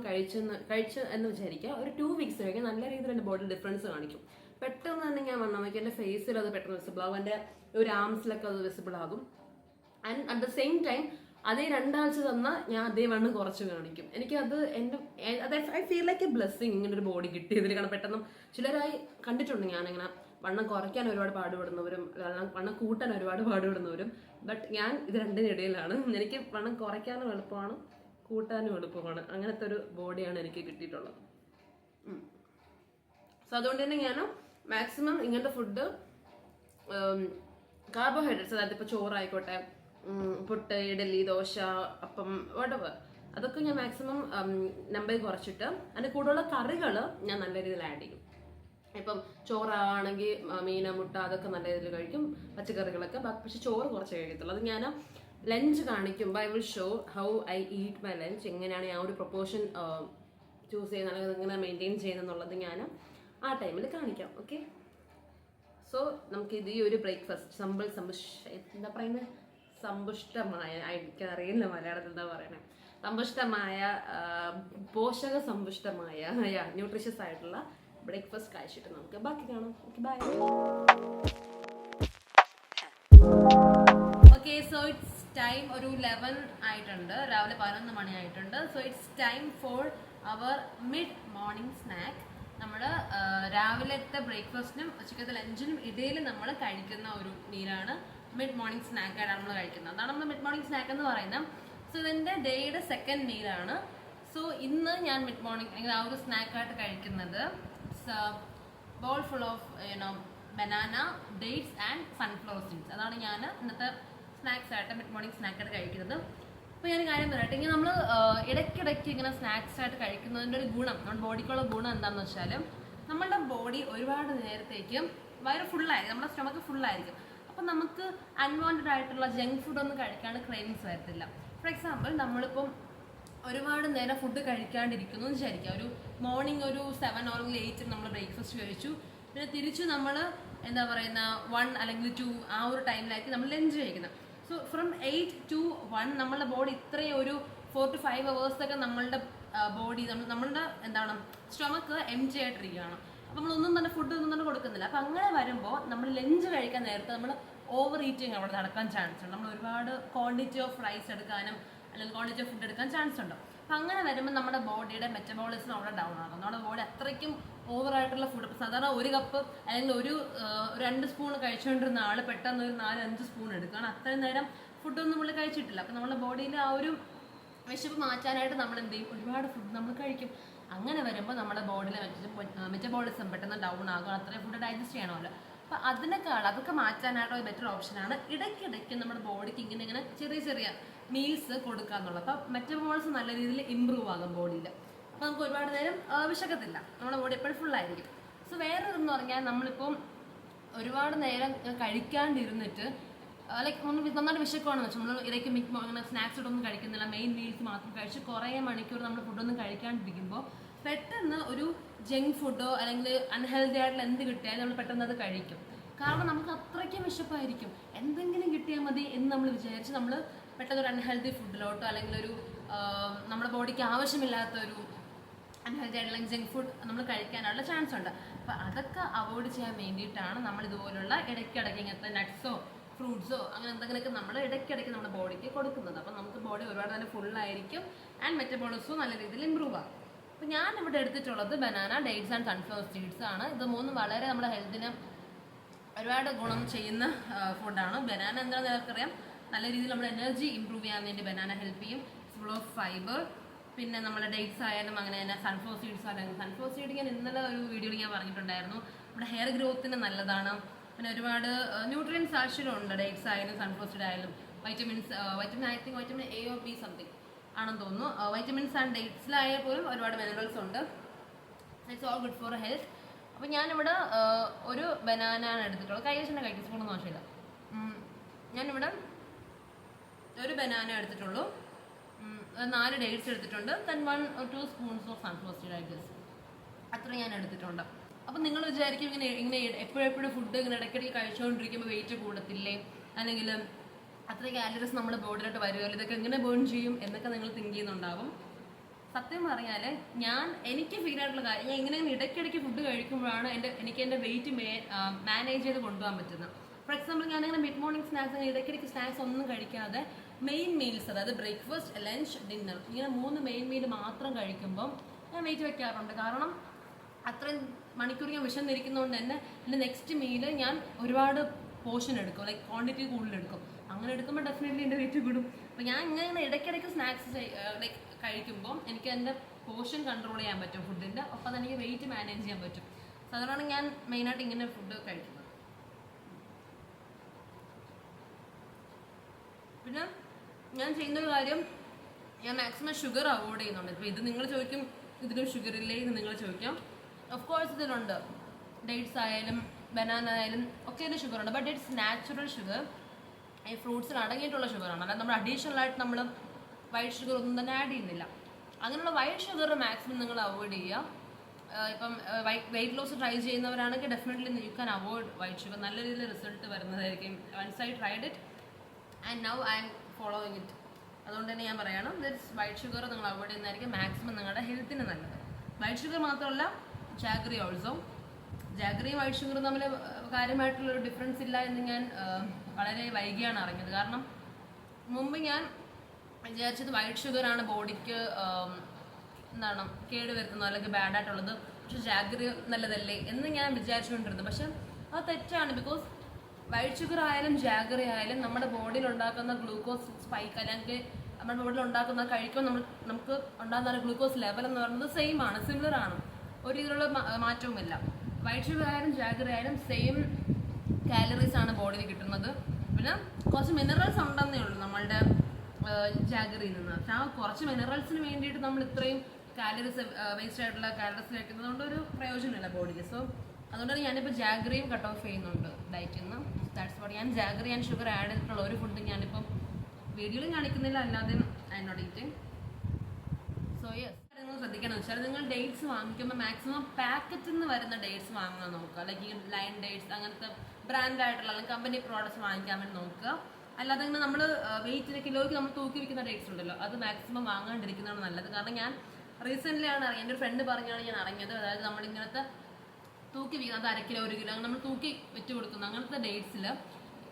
കഴിച്ച് എന്ന് വിചാരിക്കുക. ഒരു 2 വീക്സ് കഴിക്കാൻ നല്ല രീതിയിൽ എൻ്റെ ബോഡിയിൽ ഡിഫറൻസ് കാണിക്കും. പെട്ടെന്ന് തന്നെ ഞാൻ വണ്ണം വയ്ക്കും. എൻ്റെ ഫേസിൽ അത് പെട്ടെന്ന് വിസിബിൾ ആകും. എൻ്റെ ഒരു ആംസിലൊക്കെ അത് വിസിബിൾ ആകും. And at the same time അതേ 2 ആഴ്ച തന്നാൽ ഞാൻ അതേ വണ്ണം കുറച്ച് കാണിക്കും. എനിക്കത് I feel like A blessing ഇങ്ങനെ ഒരു ബോഡി കിട്ടിയതിൽ. കാരണം പെട്ടെന്ന് ചിലരായി കണ്ടിട്ടുണ്ട് ഞാനിങ്ങനെ വണ്ണം കുറയ്ക്കാൻ ഒരുപാട് പാടുപെടുന്നവരും വണ്ണം കൂട്ടാൻ ഒരുപാട് പാടുപെടുന്നവരും. ബട്ട് ഞാൻ ഇത് രണ്ടിനിടയിലാണ്. എനിക്ക് വണ്ണം കുറയ്ക്കാനും എളുപ്പമാണ്, കൂട്ടാനും എളുപ്പമാണ്. അങ്ങനത്തെ ഒരു ബോഡിയാണ് എനിക്ക് കിട്ടിയിട്ടുള്ളത്. സോ അതുകൊണ്ട് തന്നെ ഞാൻ മാക്സിമം ഇങ്ങനത്തെ ഫുഡ് കാർബോഹൈഡ്രേറ്റ്സ്, അതായത് ഇപ്പോൾ ചോറായിക്കോട്ടെ, പുട്ട്, ഇഡലി, ദോശ, അപ്പം, വടവ്, അതൊക്കെ ഞാൻ മാക്സിമം നമ്പർ കുറച്ചിട്ട് അതിൻ്റെ കൂടുതലുള്ള കറികൾ ഞാൻ നല്ല രീതിയിൽ ആഡ് ചെയ്യും. ഇപ്പം ചോറാണെങ്കിൽ മീൻ, മുട്ട അതൊക്കെ നല്ല രീതിയിൽ കഴിക്കും, പച്ചക്കറികളൊക്കെ. പക്ഷെ ചോറ് കുറച്ച് കഴിക്കത്തുള്ളൂ. അത് ഞാൻ ലഞ്ച് കാണിക്കുമ്പോൾ I will show how I eat my lunch, എങ്ങനെയാണ് ഞാൻ ഒരു പ്രൊപ്പോർഷൻ ചൂസ് ചെയ്യുന്നത് അല്ലെങ്കിൽ എങ്ങനെ മെയിൻറ്റെയിൻ ചെയ്യുന്നതെന്നുള്ളത് ഞാൻ ആ ടൈമിൽ കാണിക്കാം. ഓക്കെ, സോ നമുക്ക് ഇത് ഈ ഒരു ബ്രേക്ക്ഫാസ്റ്റ് എന്താ പറയുന്നത്, സമ്പുഷ്ടമായ, എനിക്കറിയില്ല മലയാളത്തിൽ എന്താ പറയണേ, സമ്പുഷ്ടമായ പോഷക സമ്പുഷ്ടമായ ന്യൂട്രീഷ്യസ് ആയിട്ടുള്ള ബ്രേക്ക്ഫാസ്റ്റ് കഴിച്ചിട്ട് നമുക്ക് ബാക്കി കാണാം. Okay, bye. Okay, so it's time ഒരു 11 ആയിട്ടുണ്ട്, രാവിലെ 11 മണി ആയിട്ടുണ്ട്. So it's time for our mid morning snack. നമ്മൾ രാവിലത്തെ ബ്രേക്ക്ഫാസ്റ്റിനും ഉച്ചക്കത്തെ ലഞ്ചിനും ഇടയിൽ നമ്മൾ കഴിക്കുന്ന ഒരു മീലാണ് മിഡ് മോർണിംഗ് സ്നാക്കായിട്ടാണ് നമ്മൾ കഴിക്കുന്നത്. അതാണ് നമ്മൾ മിഡ് മോർണിംഗ് സ്നാക്ക് എന്ന് പറയുന്നത്. സോ ഇതിൻ്റെ ഡേയുടെ 2nd മീലാണ്. സോ ഇന്ന് ഞാൻ മിഡ് മോർണിംഗ് അല്ലെങ്കിൽ ആ ഒരു സ്നാക്കായിട്ട് കഴിക്കുന്നത് ball full of banana, dates and sunflower seeds. അതാണ് ഞാൻ ഇന്നത്തെ സ്നാക്സ് ആയിട്ട് മിഡ് മോർണിംഗ് സ്നാക്കായിട്ട് കഴിക്കുന്നത്. അപ്പോൾ ഞാൻ കാര്യം പറയട്ടെ, ഇങ്ങനെ നമ്മൾ ഇടയ്ക്കിടയ്ക്ക് ഇങ്ങനെ സ്നാക്സ് ആയിട്ട് കഴിക്കുന്നതിൻ്റെ ഒരു ഗുണം, നമ്മുടെ ബോഡിക്കുള്ള ഗുണം എന്താണെന്ന് വെച്ചാൽ നമ്മളുടെ ബോഡി ഒരുപാട് നേരത്തേക്ക് വയറ് ഫുള്ളായിരിക്കും, നമ്മുടെ സ്റ്റൊമക്ക് ഫുള്ളായിരിക്കും. അപ്പം നമുക്ക് അൺവാണ്ടഡ് ആയിട്ടുള്ള ജങ്ക് ഫുഡൊന്നും കഴിക്കാണ്ട് ക്രേവിങ്സ് വരത്തില്ല. ഫോർ എക്സാമ്പിൾ, നമ്മളിപ്പം ഒരുപാട് നേരം ഫുഡ് കഴിക്കാണ്ടിരിക്കുന്നു എന്ന് വിചാരിക്കുക. ഒരു മോർണിംഗ് ഒരു 7 or 8 നമ്മൾ ബ്രേക്ക്ഫാസ്റ്റ് കഴിച്ചു, പിന്നെ തിരിച്ച് നമ്മൾ എന്താ പറയുന്ന 1 അല്ലെങ്കിൽ 2 ആ ഒരു ടൈമിലായിരിക്കും നമ്മൾ ലഞ്ച് കഴിക്കുന്നത്. സോ ഫ്രം 8 to 1 നമ്മളുടെ ബോഡി ഇത്രയും ഒരു 4 to 5 hours ഒക്കെ നമ്മളുടെ ബോഡി നമ്മളുടെ എന്താണ് സ്റ്റൊമക്ക് എംപ്റ്റി ആയിട്ടിരിക്കുകയാണ്. അപ്പോൾ നമ്മളൊന്നും തന്നെ ഫുഡൊന്നും തന്നെ കൊടുക്കുന്നില്ല. അപ്പം അങ്ങനെ വരുമ്പോൾ നമ്മൾ ലഞ്ച് കഴിക്കാൻ നേരത്തെ നമ്മൾ ഓവർ ഈറ്റിങ് അവിടെ നടക്കാൻ ചാൻസ് ഉണ്ട്. നമ്മൾ ഒരുപാട് ക്വാണ്ടിറ്റി ഓഫ് റൈസ് എടുക്കാനും അല്ലെങ്കിൽ ക്വാണ്ടിറ്റി ഓഫ് ഫുഡ് എടുക്കാൻ ചാൻസ് ഉണ്ട്. അപ്പം അങ്ങനെ വരുമ്പോൾ നമ്മുടെ ബോഡിയുടെ മെറ്റബോളിസം അവിടെ ഡൗൺ ആകും. നമ്മുടെ ബോഡി അത്രയ്ക്കും ഓവറായിട്ടുള്ള ഫുഡ്, സാധാരണ 1 കപ്പ് അല്ലെങ്കിൽ ഒരു 2 സ്പൂൺ കഴിച്ചുകൊണ്ടിരുന്ന ആൾ പെട്ടെന്ന് ഒരു 4-5 സ്പൂൺ എടുക്കുകയാണ്. അത്രയും നേരം ഫുഡൊന്നും നമ്മൾ കഴിച്ചിട്ടില്ല. അപ്പം നമ്മുടെ ബോഡിയിൽ ആ ഒരു വിശപ്പ് മാറ്റാനായിട്ട് നമ്മൾ എന്ത് ചെയ്യും, ഒരുപാട് ഫുഡ് നമ്മൾ കഴിക്കും. അങ്ങനെ വരുമ്പോൾ നമ്മുടെ ബോഡിയിലെ മെറ്റബോളിസം പെട്ടെന്ന് ഡൗൺ ആകും. അത്രയും ഫുഡ് ഡൈജസ്റ്റ് ചെയ്യണമല്ലോ. അപ്പം അതൊക്കെ മാറ്റാനായിട്ടുള്ള ബെറ്റർ ഓപ്ഷനാണ് ഇടയ്ക്കിടയ്ക്ക് നമ്മുടെ ബോഡിക്ക് ഇങ്ങനെ ചെറിയ ചെറിയ മീൽസ് കൊടുക്കുക എന്നുള്ളത്. അപ്പം മെറ്റബോളിസം നല്ല രീതിയിൽ ഇമ്പ്രൂവ് ആകും ബോഡിയിൽ. അപ്പോൾ നമുക്ക് ഒരുപാട് നേരം വിശക്കത്തില്ല, നമ്മുടെ ബോഡി എപ്പോഴും ഫുള്ളായിരിക്കും. സോ വേറെ ഇതെന്ന് പറഞ്ഞാൽ നമ്മളിപ്പം ഒരുപാട് നേരം കഴിക്കാണ്ടിരുന്നിട്ട് ലൈക്ക് നമ്മൾ നന്നായിട്ട് വിശക്കുവാണെന്ന് വെച്ചാൽ നമ്മൾ ഇടയ്ക്ക് അങ്ങനെ സ്നാക്സ് ഇട്ടൊന്നും കഴിക്കുന്നില്ല, മെയിൻ മീൽസ് മാത്രം കഴിച്ച് കുറേ മണിക്കൂർ നമ്മൾ ഫുഡൊന്നും കഴിക്കാണ്ടിരിക്കുമ്പോൾ പെട്ടെന്ന് ഒരു ജങ്ക് ഫുഡോ അല്ലെങ്കിൽ അൺഹെൽത്തി ആയിട്ടുള്ള എന്ത് കിട്ടിയാലും നമ്മൾ പെട്ടെന്ന് അത് കഴിക്കും. കാരണം നമുക്ക് അത്രയ്ക്കും വിശപ്പായിരിക്കും, എന്തെങ്കിലും കിട്ടിയാൽ മതി എന്ന് നമ്മൾ വിചാരിച്ച് നമ്മൾ പെട്ടെന്ന് ഒരു അൺഹെൽത്തി ഫുഡിലോട്ടോ അല്ലെങ്കിൽ ഒരു നമ്മുടെ ബോഡിക്ക് ആവശ്യമില്ലാത്ത ഒരു അൺഹെൽത്തി ആയിട്ടുള്ള ജങ്ക് ഫുഡ് നമ്മൾ കഴിക്കാനുള്ള ചാൻസ് ഉണ്ട്. അപ്പോൾ അതൊക്കെ അവോയ്ഡ് ചെയ്യാൻ വേണ്ടിയിട്ടാണ് നമ്മൾ ഇതുപോലുള്ള ഇടയ്ക്കിടയ്ക്ക് ഇങ്ങനത്തെ നട്ട്സോ ഫ്രൂട്ട്സോ അങ്ങനെ എന്തെങ്കിലുമൊക്കെ നമ്മൾ ഇടയ്ക്കിടയ്ക്ക് നമ്മുടെ ബോഡിക്ക് കൊടുക്കുന്നത്. അപ്പം നമുക്ക് ബോഡി ഒരുപാട് നല്ല ഫുള്ളായിരിക്കും ആൻഡ് മെറ്റബോളിസവും നല്ല രീതിയിൽ ഇമ്പ്രൂവ് ആകും. അപ്പോൾ ഞാൻ ഇവിടെ എടുത്തിട്ടുള്ളത് banana, dates and sunflower seeds ആണ്. ഇത് മൂന്നും വളരെ നമ്മുടെ ഹെൽത്തിന് ഒരുപാട് ഗുണം ചെയ്യുന്ന ഫുഡാണ്. ബനാന എന്താണെന്ന് നിങ്ങൾക്കറിയാം, നല്ല രീതിയിൽ നമ്മുടെ എനർജി ഇമ്പ്രൂവ് ചെയ്യാൻ വേണ്ടി ബനാന ഹെൽപ്പ് ചെയ്യും. Full of fibre. പിന്നെ നമ്മുടെ ഡേറ്റ്സ് ആയാലും അങ്ങനെ തന്നെ സൺഫ്ലവർ സീഡ്സ് ആയാലും, സൺഫ്ലവർ സീഡ് ഞാൻ ഇന്നലെ ഒരു വീഡിയോയിൽ ഞാൻ പറഞ്ഞിട്ടുണ്ടായിരുന്നു, നമ്മുടെ ഹെയർ ഗ്രോത്തിന് നല്ലതാണ്. പിന്നെ ഒരുപാട് ന്യൂട്രിയൻസ് ആവശ്യമുണ്ട് ഡേറ്റ്സ് ആയാലും സൺഫ്ലവർ സീഡ് ആയാലും. Vitamin I think vitamin A or be something ആണെന്ന് തോന്നുന്നു. വൈറ്റമിൻസ് ആൻഡ് ഡേറ്റ്സിലായാൽ പോലും ഒരുപാട് മിനറൽസ് ഉണ്ട്. It's all good for health. അപ്പോൾ ഞാനിവിടെ ഒരു ബനാനാണ് എടുത്തിട്ടുള്ളത്. കൈവശം കഴിക്കും, സ്പൂണൊന്നും ആവശ്യമില്ല. ഞാനിവിടെ ഒരു ബനാന എടുത്തിട്ടുള്ളൂ, 4 ഡേറ്റ്സ് എടുത്തിട്ടുണ്ട്, 1 or 2 spoons of sunflower seed I guess, അത്ര ഞാൻ എടുത്തിട്ടുണ്ട്. അപ്പം നിങ്ങൾ വിചാരിക്കും ഇങ്ങനെ എപ്പോഴെപ്പോഴും ഫുഡ് ഇങ്ങനെ ഇടയ്ക്കിടയ്ക്ക് കഴിച്ചുകൊണ്ടിരിക്കുമ്പോൾ വെയിറ്റ് കൂടത്തില്ലേ, അല്ലെങ്കിൽ അത്ര കാലറീസ് നമ്മുടെ ബോഡിയിലോട്ട് വരുമല്ലോ, ഇതൊക്കെ എങ്ങനെ ബേൺ ചെയ്യും എന്നൊക്കെ നിങ്ങൾ തിങ്ക് ചെയ്യുന്നുണ്ടാവും. സത്യം പറഞ്ഞാൽ എനിക്ക് ഫീൽ ആയിട്ടുള്ള കാര്യം, ഞാൻ ഇങ്ങനെ ഇടയ്ക്കിടയ്ക്ക് ഫുഡ് കഴിക്കുമ്പോഴാണ് എനിക്ക് എൻ്റെ വെയിറ്റ് മാനേജ് ചെയ്ത് കൊണ്ടുപോകാൻ പറ്റുന്നത്. ഫോർ എക്സാമ്പിൾ, ഞാനിങ്ങനെ മിഡ് മോർണിംഗ് സ്നാക്സ് ഇടയ്ക്കിടയ്ക്ക് സ്നാക്സ് ഒന്നും കഴിക്കാതെ മെയിൻ മീൽസ്, അതായത് ബ്രേക്ക്ഫാസ്റ്റ്, ലഞ്ച്, ഡിന്നർ, ഇങ്ങനെ 3 മെയിൻ മീൽ മാത്രം കഴിക്കുമ്പം ഞാൻ വെയിറ്റ് വെക്കാറുണ്ട്. കാരണം അത്രയും മണിക്കൂർ ഞാൻ വിശന്നിരിക്കുന്നതുകൊണ്ട് തന്നെ എൻ്റെ നെക്സ്റ്റ് മീല് ഞാൻ ഒരുപാട് പോർഷൻ എടുക്കും, ലൈക്ക് ക്വാണ്ടിറ്റി കൂടുതലെടുക്കും. അങ്ങനെ എടുക്കുമ്പോൾ ഡെഫിനറ്റ്ലി എൻ്റെ വെയിറ്റ് കൂടും. അപ്പോൾ ഞാൻ ഇങ്ങനെ ഇടയ്ക്കിടയ്ക്ക് സ്നാക്സ് ലൈക്ക് കഴിക്കുമ്പോൾ എനിക്ക് എൻ്റെ പോർഷൻ കൺട്രോൾ ചെയ്യാൻ പറ്റും ഫുഡിൻ്റെ, ഒപ്പം തന്നെ എനിക്ക് വെയിറ്റ് മാനേജ് ചെയ്യാൻ പറ്റും. സാധാരണ ഞാൻ മെയിനായിട്ട് ഇങ്ങനെ ഫുഡ് കഴിക്കുന്നത്. പിന്നെ ഞാൻ ചെയ്യുന്നൊരു കാര്യം, ഞാൻ മാക്സിമം ഷുഗർ അവോയ്ഡ് ചെയ്യുന്നുണ്ട്. ഇപ്പോൾ ഇത് നിങ്ങൾ ചോദിക്കും, ഇതിലും ഷുഗർ ഇല്ലേ എന്ന് നിങ്ങൾ ചോദിക്കാം. ഓഫ് കോഴ്സ് ഇതിലുണ്ട്, ഡേറ്റ്സ് ആയാലും ബനാന ആയാലും ഒക്കെ ഇതിൽ ഷുഗർ ഉണ്ട്. ബട്ട് ഇറ്റ്സ് നാച്ചുറൽ ഷുഗർ, ഈ ഫ്രൂട്ട്സിൽ അടങ്ങിയിട്ടുള്ള ഷുഗറാണ്. അല്ലാതെ നമ്മൾ അഡീഷണൽ ആയിട്ട് നമ്മൾ വൈറ്റ് ഷുഗർ ഒന്നും തന്നെ ആഡ് ചെയ്യുന്നില്ല. അങ്ങനെയുള്ള വൈറ്റ് ഷുഗർ മാക്സിമം നിങ്ങൾ അവോയ്ഡ് ചെയ്യുക. ഇപ്പം വെയിറ്റ് ലോസ് ട്രൈ ചെയ്യുന്നവരാണെങ്കിൽ definitely you can avoid white sugar. നല്ല രീതിയിൽ റിസൾട്ട് വരുന്നതായിരിക്കും. Once I tried it and now I am following it. അതുകൊണ്ട് തന്നെ ഞാൻ പറയണം, ദിറ്റ്സ് വൈറ്റ് ഷുഗർ നിങ്ങൾ അവോയ്ഡ് ചെയ്യുന്നതായിരിക്കും മാക്സിമം നിങ്ങളുടെ ഹെൽത്തിന് നല്ലത്. വൈറ്റ് ഷുഗർ മാത്രമല്ല, ജാഗറി ഓൾസോ. ജാഗറിയും വൈറ്റ് ഷുഗറും തമ്മിൽ കാര്യമായിട്ടുള്ളൊരു ഡിഫറൻസ് ഇല്ല എന്ന് ഞാൻ വളരെ വൈകിയാണ് അറിഞ്ഞത്. കാരണം മുമ്പ് ഞാൻ വിചാരിച്ചത് വൈറ്റ് ഷുഗറാണ് ബോഡിക്ക് എന്താണ് കേട് വരുത്തുന്നത് അല്ലെങ്കിൽ ബാഡായിട്ടുള്ളത്, പക്ഷെ ജാഗറി നല്ലതല്ലേ എന്ന് ഞാൻ വിചാരിച്ചുകൊണ്ടിരുന്നത്. പക്ഷെ അത് തെറ്റാണ്. ബിക്കോസ് വൈറ്റ് ഷുഗർ ആയാലും ജാഗറി ആയാലും നമ്മുടെ ബോഡിയിൽ ഉണ്ടാക്കുന്ന ഗ്ലൂക്കോസ് സ്പൈക്ക്, അല്ലെങ്കിൽ നമ്മുടെ ബോഡിയിൽ ഉണ്ടാക്കുന്ന കഴിക്കുമ്പോൾ നമുക്ക് ഉണ്ടാകുന്ന ഗ്ലൂക്കോസ് ലെവൽ എന്ന് പറയുന്നത് സെയിം ആണ്, സിമിലർ ആണ്, ഒരു രീതിയിലുള്ള മാറ്റവുമില്ല. വൈറ്റ് ഷുഗർ ആയാലും ജാഗറി ആയാലും സെയിം കാലറീസ് ആണ് ബോഡിയിൽ കിട്ടുന്നത്. പിന്നെ കുറച്ച് മിനറൽസ് ഉണ്ടെന്നേ ഉള്ളൂ നമ്മളുടെ ജാഗറിയിൽ നിന്ന്. പക്ഷെ ആ കുറച്ച് മിനറൽസിന് വേണ്ടിയിട്ട് നമ്മൾ ഇത്രയും കാലറീസ് വേസ്റ്റ് ആയിട്ടുള്ള കാലറീസ് കഴിക്കുന്നത് കൊണ്ട് ഒരു പ്രയോജനമില്ല ബോഡിയിൽ. സോ അതുകൊണ്ടാണ് ഞാനിപ്പോൾ ജാഗറിയും കട്ട് ഓഫ് ചെയ്യുന്നുണ്ട് ഡയറ്റിൽ നിന്ന്. That's what. ഞാൻ ജാഗറി ആൻഡ് ഷുഗർ ആഡ് ചെയ്തിട്ടുള്ള ഒരു ഫുഡ് ഞാനിപ്പം വീഡിയോയിൽ കാണിക്കുന്നില്ല, അല്ലാതെ I not eating. So yes, നിങ്ങൾ ശ്രദ്ധിക്കണം വെച്ചാൽ നിങ്ങൾ ഡേറ്റ്സ് വാങ്ങിക്കുമ്പോൾ മാക്സിമം പാക്കറ്റിൽ നിന്ന് വരുന്ന ഡേറ്റ്സ് വാങ്ങാൻ നോക്കുക. അല്ലെങ്കിൽ ലൈൻ ഡേറ്റ്സ് അങ്ങനത്തെ ബ്രാൻഡായിട്ടുള്ള അല്ലെങ്കിൽ കമ്പനി പ്രോഡക്റ്റ്സ് വാങ്ങിക്കാൻ വേണ്ടി നോക്കുക. അല്ലാതെ ഇങ്ങനെ നമ്മൾ വെയിറ്റിന് കിലോയ്ക്ക് നമ്മൾ തൂക്കി വയ്ക്കുന്ന ഡേറ്റ്സ് ഉണ്ടല്ലോ, അത് മാക്സിമം വാങ്ങാണ്ടിരിക്കുന്നതാണ് നല്ലത്. കാരണം ഞാൻ റീസെൻ്റ്ലി ആണ് അറിയാം, എൻ്റെ ഒരു ഫ്രണ്ട് പറഞ്ഞാണ് ഞാൻ അറിഞ്ഞത്. അതായത് നമ്മളിങ്ങനത്തെ തൂക്കി വയ്ക്കുന്നത് 1/2 കിലോ 1 കിലോ അങ്ങനെ നമ്മൾ തൂക്കി വെച്ച് കൊടുക്കുന്ന അങ്ങനത്തെ ഡേറ്റ്സിൽ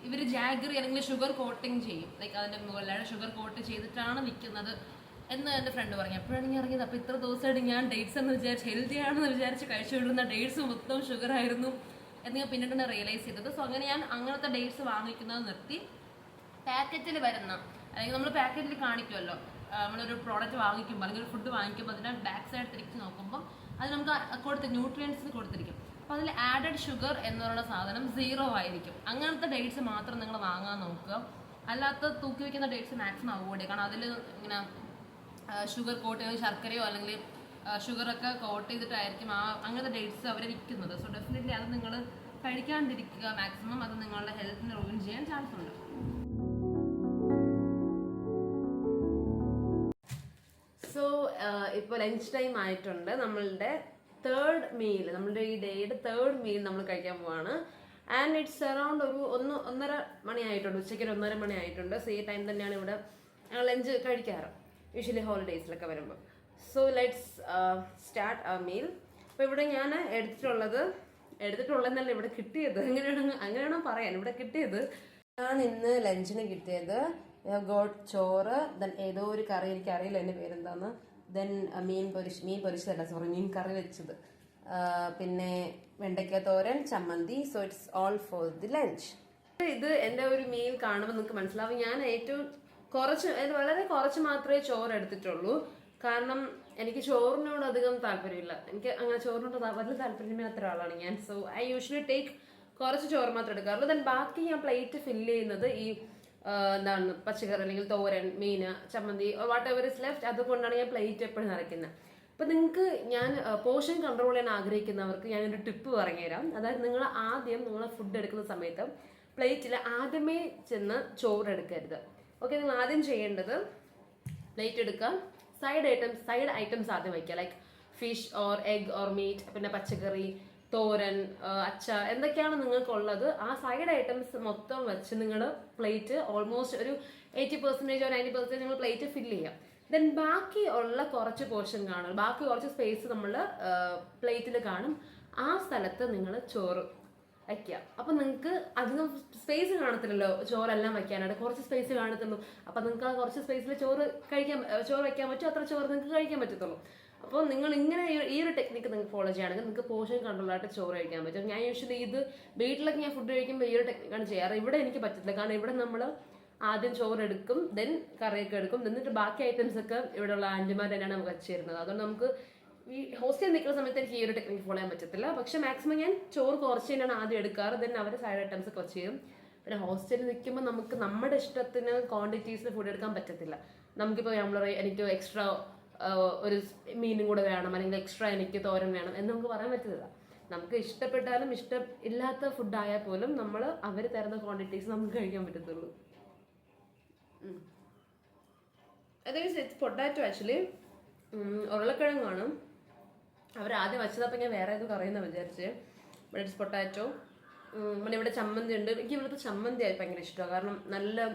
ഇവർ ജാഗറി അല്ലെങ്കിൽ ഷുഗർ കോട്ടിങ് ചെയ്യും. ലൈക്ക് അതിൻ്റെ മുകളിലായിട്ട് ഷുഗർ കോട്ട് ചെയ്തിട്ടാണ് വിൽക്കുന്നത് എന്ന് എൻ്റെ ഫ്രണ്ട് പറഞ്ഞു. അപ്പോഴാണ് ഞാൻ അറിഞ്ഞത്. അപ്പോൾ ഇത്ര ദിവസമായിട്ട് ഞാൻ ഡേറ്റ്സ് എന്ന് വിചാരിച്ച് ഹെൽത്തി ആണെന്ന് വിചാരിച്ച് കഴിച്ചുകൊണ്ടിരുന്ന ഡേറ്റ്സ് മൊത്തം ഷുഗർ ആയിരുന്നു എന്ന് ഞാൻ പിന്നീടാണ് റിയലൈസ് ചെയ്തത്. സോ അങ്ങനെ ഞാൻ അങ്ങനത്തെ ഡേറ്റ്സ് വാങ്ങിക്കുന്നത് നിർത്തി. പാക്കറ്റിൽ വരുന്ന, അല്ലെങ്കിൽ നമ്മൾ പാക്കറ്റിൽ കാണിക്കുമല്ലോ, നമ്മളൊരു പ്രോഡക്റ്റ് വാങ്ങിക്കുമ്പോൾ അല്ലെങ്കിൽ ഒരു ഫുഡ് വാങ്ങിക്കുമ്പോൾ അതിൻ്റെ ബാക്ക് സൈഡ് തിരിച്ച് നോക്കുമ്പോൾ അത് നമുക്ക് ന്യൂട്രിയൻസ് കൊടുത്തിരിക്കും. അപ്പോൾ അതിൽ ആഡഡ് ഷുഗർ എന്നുള്ള സാധനം 0 ആയിരിക്കും. അങ്ങനത്തെ ഡേറ്റ്സ് മാത്രം നിങ്ങൾ വാങ്ങാൻ നോക്കുക. അല്ലാത്ത തൂക്കി വയ്ക്കുന്ന ഡേറ്റ്സ് മാക്സിമം അവോയ്ഡ് ചെയ്യുക. കാരണം അതിൽ ഇങ്ങനെ ഷുഗർ കോട്ട് ചെയ്ത് ശർക്കരയോ അല്ലെങ്കിൽ ഷുഗറൊക്കെ കോട്ട് ചെയ്തിട്ടായിരിക്കും അങ്ങനത്തെ ഡേറ്റ്സ് അവർ വിൽക്കുന്നത്. സോ ഡെഫിനറ്റ്ലി അത് നിങ്ങൾ കഴിക്കാണ്ടിരിക്കുക മാക്സിമം. അത് നിങ്ങളുടെ ഹെൽത്തിനെ റൂയിൻ ചെയ്യാൻ ചാൻസ് ഉണ്ട്. ഇപ്പോൾ ലഞ്ച് ടൈം ആയിട്ടുണ്ട്. നമ്മളുടെ തേർഡ് മീൽ, നമ്മളുടെ ഈ ഡേയുടെ തേർഡ് മീൽ നമ്മൾ കഴിക്കാൻ പോവാണ്. ആൻഡ് ഇറ്റ്സ് അറൗണ്ട് ഒരു 1:30 ആയിട്ടുണ്ട്, ഉച്ചയ്ക്ക് ഒരു 1:30 ആയിട്ടുണ്ട്. സോ ഈ ടൈം തന്നെയാണ് ഇവിടെ ലഞ്ച് കഴിക്കാറ് യൂഷ്വലി ഹോളിഡേയ്സിലൊക്കെ വരുമ്പോൾ. സോ ലെറ്റ്സ് സ്റ്റാർട്ട് ആ മീൽ. അപ്പോൾ ഇവിടെ ഞാൻ എടുത്തിട്ടുള്ളതെന്നല്ല ഇവിടെ കിട്ടിയത്, അങ്ങനെയാണോ പറയാൻ, ഇവിടെ കിട്ടിയത് ഞാൻ ഇന്ന് ലഞ്ചിന് കിട്ടിയത് ഗോട്ട് ചോറ്, ദെൻ ഏതോ ഒരു കറി, എനിക്ക് അറിയില്ല എൻ്റെ പേരെന്താന്ന്, ദെൻ മീൻ പൊരിച്ചതല്ല, സോറി, മീൻ കറി വെച്ചത്, പിന്നെ വെണ്ടയ്ക്ക തോരൻ, ചമ്മന്തി. So it's all for the lunch. ഇത് എൻ്റെ ഒരു മീൽ കാണുമ്പോൾ നിങ്ങൾക്ക് മനസ്സിലാവും ഞാൻ ഏറ്റവും വളരെ കുറച്ച് മാത്രമേ ചോറ് എടുത്തിട്ടുള്ളൂ. കാരണം എനിക്ക് ചോറിനോട് അധികം താല്പര്യമില്ല, എനിക്ക് അങ്ങനെ ചോറിനോട് വലിയ താല്പര്യമില്ലാത്ത ഒരാളാണ് ഞാൻ. സോ ഐ യൂഷ്വലി ടേക്ക് കുറച്ച് ചോറ് മാത്രം എടുക്കാറുള്ളൂ. ദെൻ ബാക്കി ഞാൻ പ്ലേറ്റ് ഫില്ല് ചെയ്യുന്നത് ഈ എന്താണ് പച്ചക്കറി അല്ലെങ്കിൽ തോരൻ, മീന്, ചമ്മന്തി, വാട്ട് എവർ ഇസ് ലെഫ്റ്റ്, അതുകൊണ്ടാണ് ഞാൻ പ്ലേറ്റ് എപ്പോഴും നിറയ്ക്കുന്നത്. അപ്പം നിങ്ങൾക്ക് ഞാൻ പോർഷൻ കൺട്രോൾ ചെയ്യാൻ ആഗ്രഹിക്കുന്നവർക്ക് ഞാനൊരു ടിപ്പ് പറഞ്ഞുതരാം. അതായത് നിങ്ങൾ ഫുഡ് എടുക്കുന്ന സമയത്ത് പ്ലേറ്റിൽ ആദ്യമേ ചെന്ന് ചോറ് എടുക്കരുത്. ഓക്കെ, നിങ്ങൾ ആദ്യം ചെയ്യേണ്ടത് പ്ലേറ്റ് എടുക്കുക, സൈഡ് ഐറ്റംസ് ആദ്യം വയ്ക്കുക. Like fish or egg or meat, പിന്നെ പച്ചക്കറി, തോരൻ, അച്ചാർ, എന്തൊക്കെയാണ് നിങ്ങൾക്കുള്ളത് ആ സൈഡ് ഐറ്റംസ് മൊത്തം വെച്ച് നിങ്ങൾ പ്ലേറ്റ് ഓൾമോസ്റ്റ് ഒരു 80% or 90% നിങ്ങൾ പ്ലേറ്റ് ഫില്ല് ചെയ്യാം. ദെൻ ബാക്കി ഉള്ള കുറച്ച് പോർഷൻ കാണും, ബാക്കി കുറച്ച് സ്പേസ് നമ്മൾ പ്ലേറ്റിൽ കാണും. ആ സ്ഥലത്ത് നിങ്ങൾ ചോറ് വയ്ക്കുക. അപ്പം നിങ്ങൾക്ക് അധികം സ്പേസ് കാണത്തില്ലല്ലോ ചോറെല്ലാം വയ്ക്കാനായിട്ട്, കുറച്ച് സ്പേസ് കാണത്തുള്ളൂ. അപ്പം നിങ്ങൾക്ക് ആ കുറച്ച് സ്പേസിൽ ചോറ് വയ്ക്കാൻ പറ്റും, അത്ര ചോറ് നിങ്ങൾക്ക് കഴിക്കാൻ പറ്റത്തുള്ളൂ. അപ്പോൾ നിങ്ങൾ ഇങ്ങനെ ഈ ഒരു ടെക്നിക്ക് നിങ്ങൾക്ക് ഫോളോ ചെയ്യുകയാണെങ്കിൽ നിങ്ങൾക്ക് പോർഷൻ കൺട്രോളായിട്ട് ചോറ് കഴിക്കാൻ പറ്റും. ഞാൻ യൂഷ്വലി ഇത് വീട്ടിലൊക്കെ ഞാൻ ഫുഡ് കഴിക്കുമ്പോൾ ഈ ഒരു ടെക്നിക്കാണ് ചെയ്യാറ്. ഇവിടെ എനിക്ക് പറ്റത്തില്ല, കാരണം ഇവിടെ നമ്മൾ ആദ്യം ചോറ് എടുക്കും, ദെൻ കറിയൊക്കെ എടുക്കും, എന്നിട്ട് ബാക്കി ഐറ്റംസ് ഒക്കെ ഇവിടെയുള്ള ആൻറ്റിമാർ തന്നെയാണ് നമുക്ക് വെച്ച് തരുന്നത്. അതുകൊണ്ട് നമുക്ക് ഈ ഹോസ്റ്റലിൽ നിൽക്കുന്ന സമയത്ത് എനിക്ക് ഈ ഒരു ടെക്നിക്ക് ഫോളോ ചെയ്യാൻ പറ്റത്തില്ല. പക്ഷെ മാക്സിമം ഞാൻ ചോറ് കുറച്ച് തന്നെയാണ് ആദ്യം എടുക്കാറ്, ദെൻ അവർ സൈഡ് ഐറ്റംസ് ഒക്കെ വെച്ച് തരും. പിന്നെ ഹോസ്റ്റലിൽ നിൽക്കുമ്പോൾ നമുക്ക് നമ്മുടെ ഇഷ്ടത്തിന് ക്വാണ്ടിറ്റീസിൽ ഫുഡ് എടുക്കാൻ പറ്റത്തില്ല. നമുക്കിപ്പോൾ എനിക്ക് എക്സ്ട്രാ ഒരു മീനും കൂടെ വേണം, അല്ലെങ്കിൽ എക്സ്ട്രാ എനിക്ക് തോരൻ വേണം എന്ന് നമുക്ക് പറയാൻ പറ്റത്തില്ല. നമുക്ക് ഇഷ്ടപ്പെട്ടാലും ഇല്ലാത്ത ഫുഡായാൽ പോലും നമ്മൾ അവർ തരുന്ന ക്വാണ്ടിറ്റീസ് നമുക്ക് കഴിക്കാൻ പറ്റത്തുള്ളൂ. അതായത് ഇറ്റ്സ് പൊട്ടാറ്റോ ആക്ച്വലി, ഉരുളക്കിഴങ്ങാണ് അവർ ആദ്യം വെച്ചതപ്പോൾ ഞാൻ വേറെ ഏതോ കറിയെന്ന് വിചാരിച്ച്. But it's potato. പിന്നെ ഇവിടെ ചമ്മന്തി ഉണ്ട്. എനിക്ക് ഇവിടുത്തെ ചമ്മന്തി ആയി ഭയങ്കര ഇഷ്ടമാണ്, കാരണം നല്ല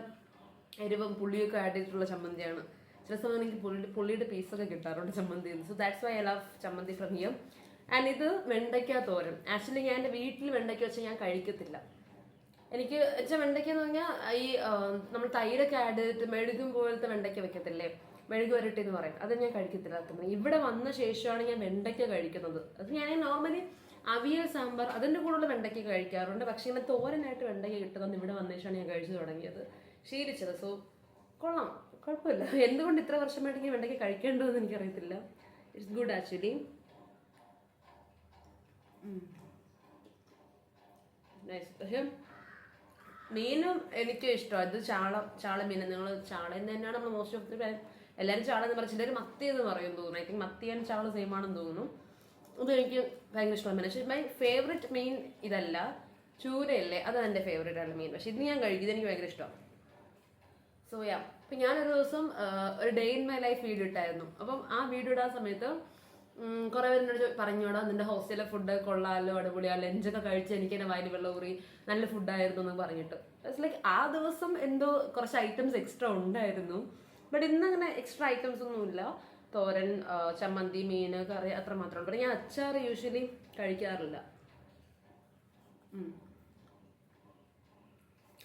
എരിവും പുളിയൊക്കെ ആഡ് ചെയ്തിട്ടുള്ള ചമ്മന്തിയാണ്. ചില സമയം എനിക്ക് പുള്ളിയുടെ പീസൊക്കെ കിട്ടാറുണ്ട് ചമ്മന്തി. So that's why I love ചമ്മന്തി ഫ്രം ഹിയർ. ആൻഡ് ഇത് വെണ്ടയ്ക്ക തോരൻ. ആക്ച്വലി ഞാൻ എൻ്റെ വീട്ടിൽ വെണ്ടയ്ക്ക വെച്ചാൽ ഞാൻ കഴിക്കത്തില്ല. എനിക്ക് വെച്ചാൽ വെണ്ടയ്ക്ക എന്ന് പറഞ്ഞാൽ ഈ നമ്മൾ തൈരൊക്കെ ആഡ് ചെയ്തിട്ട് മെഴുകും പോലത്തെ വെണ്ടയ്ക്ക വെക്കത്തില്ലേ, മെഴുകു വരട്ടി എന്ന് പറയും, അത് ഞാൻ കഴിക്കത്തില്ല. ഇവിടെ വന്ന ശേഷമാണ് ഞാൻ വെണ്ടയ്ക്ക കഴിക്കുന്നത്. അത് ഞാൻ നോർമലി അവിയൽ, സാമ്പാർ അതിൻ്റെ കൂടെയുള്ള വെണ്ടയ്ക്ക കഴിക്കാറുണ്ട്. പക്ഷേ ഇങ്ങനെ തോരനായിട്ട് വെണ്ടയ്ക്ക കിട്ടുന്നത് ഇവിടെ വന്ന ശേഷമാണ് ഞാൻ കഴിച്ചു തുടങ്ങിയത്, ശീലിച്ചത്. സോ കൊള്ളാം, കുഴപ്പമില്ല. എന്തുകൊണ്ട് ഇത്ര വർഷമായിട്ട് ഞാൻ വെണ്ടയ്ക്ക കഴിക്കേണ്ടതെന്ന് എനിക്കറിയത്തില്ല. It's good actually. നൈസ്. മീനും എനിക്ക് ഇഷ്ടമാണ്. ഇത് ചാള മീൻ. നിങ്ങൾ ചാള എന്ന് തന്നെയാണ് നമ്മൾ മോസ്റ്റ് ഓഫ് ദി ടൈം എല്ലാവരും ചാള എന്ന് പറയും, ചിലർ മത്തി എന്ന് പറയും തോന്നുന്നു. ഐ തിങ്ക് മത്തി ആൻഡ് ചാള സെയിം ആണെന്ന് തോന്നുന്നു. ഇത് എനിക്ക് ഭയങ്കര ഇഷ്ടമാണ് മീൻ. പക്ഷേ മൈ ഫേവറേറ്റ് മീൻ ഇതല്ല, ചൂരയല്ലേ, അതാണ് എൻ്റെ ഫേവറേറ്റ് ആയിട്ടുള്ള മീൻ. പക്ഷെ ഇത് ഞാൻ കഴിക്കും, ഇതെനിക്ക് ഭയങ്കര ഇഷ്ടമാണ്. സോ യാ, അപ്പം ഞാനൊരു ദിവസം ഒരു day in my life video ഇട്ടായിരുന്നു. അപ്പം ആ വീഡിയോ ഇടാൻ സമയത്ത് കുറേ പേരെന്നോട് പറഞ്ഞോടാ നിന്റെ ഹോസ്റ്റലിലെ ഫുഡ് കൊള്ളാമല്ലോ, അടിപൊളിയാ, ലഞ്ചൊക്കെ കഴിച്ച് എനിക്ക് തന്നെ വായിൽ വെള്ളം ഊറി, നല്ല ഫുഡായിരുന്നു എന്ന് പറഞ്ഞിട്ട്. ഇറ്റ്സ് ലൈക്ക് ആ ദിവസം എന്തോ കുറച്ച് ഐറ്റംസ് എക്സ്ട്രാ ഉണ്ടായിരുന്നു. ബട്ട് ഇന്നങ്ങനെ എക്സ്ട്രാ ഐറ്റംസ് ഒന്നുമില്ല. തോരൻ, ചമ്മന്തി, മീൻ, കറി, അത്ര മാത്രമേ ഉള്ളൂ. ഞാൻ അച്ചാർ യൂഷ്വലി കഴിക്കാറില്ല,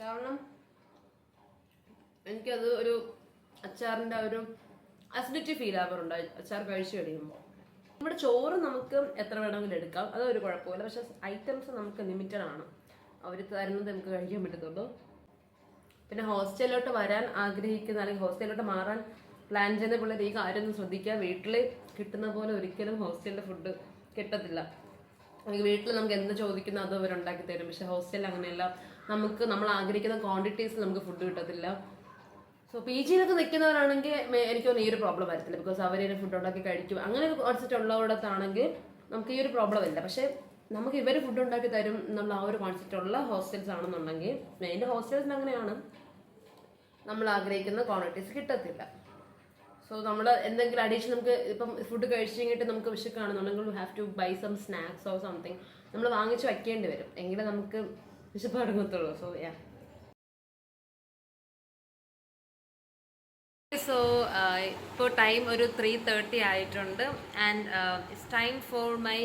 കാരണം എനിക്കത് ഒരു അച്ചാറിൻ്റെ ഒരു അസിഡിറ്റി ഫീൽ ആവാറുണ്ട് അച്ചാർ കഴിച്ചു കഴിയുമ്പോൾ. നമ്മുടെ ചോറ് നമുക്ക് എത്ര വേണമെങ്കിലും എടുക്കാം, അതൊരു കുഴപ്പമില്ല. പക്ഷെ ഐറ്റംസ് നമുക്ക് ലിമിറ്റഡ് ആണ്, അവർ തരുന്നത് നമുക്ക് കഴിക്കാൻ പറ്റത്തുള്ളൂ. പിന്നെ ഹോസ്റ്റലിലോട്ട് വരാൻ ആഗ്രഹിക്കുന്ന അല്ലെങ്കിൽ ഹോസ്റ്റലിലോട്ട് മാറാൻ പ്ലാൻ ചെയ്യുന്ന പിള്ളേർ ഈ കാര്യം ശ്രദ്ധിക്കുക. വീട്ടിൽ കിട്ടുന്ന പോലെ ഒരിക്കലും ഹോസ്റ്റലിലെ ഫുഡ് കിട്ടത്തില്ല. അല്ലെങ്കിൽ വീട്ടിൽ നമുക്ക് എന്ത് ചോദിക്കുന്നോ അത് അവരുണ്ടാക്കി തരും. പക്ഷെ ഹോസ്റ്റലിൽ അങ്ങനെയല്ല, നമ്മൾ ആഗ്രഹിക്കുന്ന ക്വാണ്ടിറ്റീസ് നമുക്ക് ഫുഡ് കിട്ടത്തില്ല. സോ പി ജിയിലൊക്കെ നിൽക്കുന്നവരാണെങ്കിൽ എനിക്കൊന്നും ഈ ഒരു പ്രോബ്ലം വരത്തില്ല, ബിക്കോസ് അവർ ഫുഡ് ഉണ്ടാക്കി കഴിക്കും. അങ്ങനെ ഒരു കോൺസെപ്റ്റ് ഉള്ളവിടത്താണെങ്കിൽ നമുക്ക് ഈ ഒരു പ്രോബ്ലം ഇല്ല. പക്ഷെ നമുക്ക് ഇവർ ഫുഡ് ഉണ്ടാക്കി തരും എന്നുള്ള ആ ഒരു കോൺസെപ്റ്റ് ഉള്ള ഹോസ്റ്റൽസ് ആണെന്നുണ്ടെങ്കിൽ, മെയിൻ്റെ ഹോസ്റ്റൽസിന് അങ്ങനെയാണ്, നമ്മൾ ആഗ്രഹിക്കുന്ന ക്വാണ്ടിറ്റീസ് കിട്ടത്തില്ല. സോ നമ്മൾ എന്തെങ്കിലും അഡീഷൻ നമുക്ക് ഇപ്പം ഫുഡ് കഴിച്ച് കഴിഞ്ഞിട്ട് നമുക്ക് വിശക്കാണെന്നുണ്ടെങ്കിൽ have to buy some snacks or something നമ്മൾ വാങ്ങിച്ച് വയ്ക്കേണ്ടി വരും, എങ്കിലേ നമുക്ക് വിശപ്പ് അടങ്ങത്തുള്ളൂ. So yeah. സോ ഇപ്പോൾ ടൈം ഒരു 3:30 ആയിട്ടുണ്ട്. And it's time for my